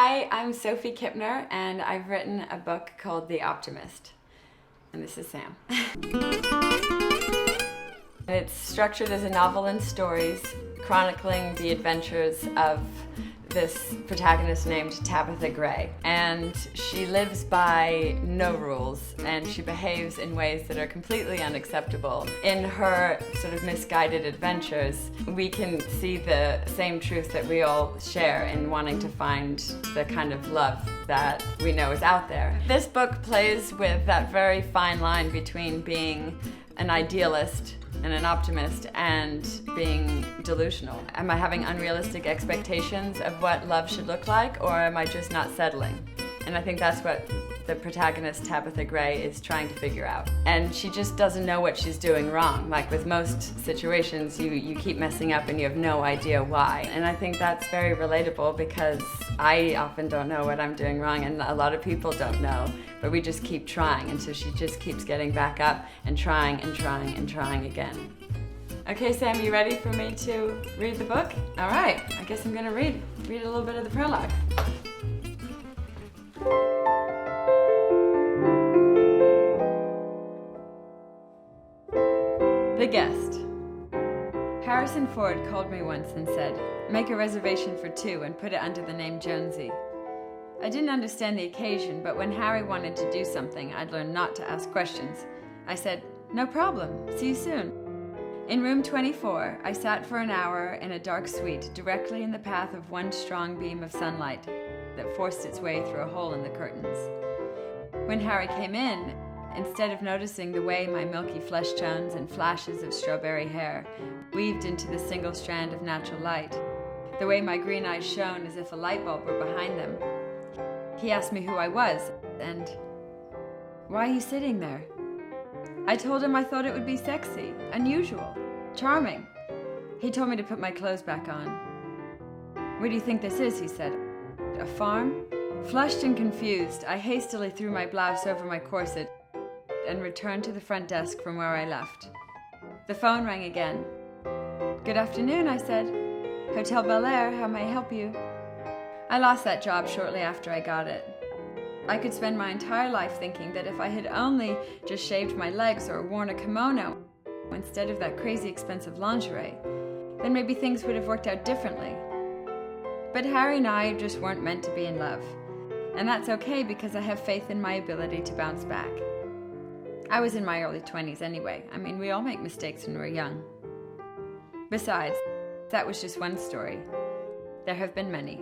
Hi, I'm Sophie Kipner, and I've written a book called The Optimist. And this is Sam. It's structured as a novel in stories, chronicling the adventures of this protagonist named Tabitha Gray. And she lives by no rules, and she behaves in ways that are completely unacceptable. In her sort of misguided adventures, we can see the same truth that we all share in wanting to find the kind of love that we know is out there. This book plays with that very fine line between being an idealist and an optimist and being delusional. Am I having unrealistic expectations of what love should look like, or am I just not settling? And I think that's what the protagonist, Tabitha Gray, is trying to figure out. And she just doesn't know what she's doing wrong. Like with most situations, you keep messing up and you have no idea why. And I think that's very relatable because I often don't know what I'm doing wrong, and a lot of people don't know, but we just keep trying, and so she just keeps getting back up and trying and trying and trying again. Okay, Sam, you ready for me to read the book? All right, I guess I'm gonna read a little bit of the prologue. The Guest. Harrison Ford called me once and said, "Make a reservation for 2 and put it under the name Jonesy." I didn't understand the occasion, but when Harry wanted to do something, I'd learned not to ask questions. I said, "No problem, see you soon." In room 24, I sat for an hour in a dark suite directly in the path of one strong beam of sunlight that forced its way through a hole in the curtains. When Harry came in, instead of noticing the way my milky flesh tones and flashes of strawberry hair weaved into the single strand of natural light, the way my green eyes shone as if a light bulb were behind them, he asked me who I was and, "Why are you sitting there?" I told him I thought it would be sexy, unusual, charming. He told me to put my clothes back on. "Where do you think this is?" he said. "A farm?" Flushed and confused, I hastily threw my blouse over my corset and returned to the front desk from where I left. The phone rang again. "Good afternoon," I said. "Hotel Bel Air, how may I help you?" I lost that job shortly after I got it. I could spend my entire life thinking that if I had only just shaved my legs or worn a kimono instead of that crazy expensive lingerie, then maybe things would have worked out differently. But Harry and I just weren't meant to be in love. And that's okay because I have faith in my ability to bounce back. I was in my early 20s anyway. I mean, we all make mistakes when we're young. Besides, that was just one story. There have been many.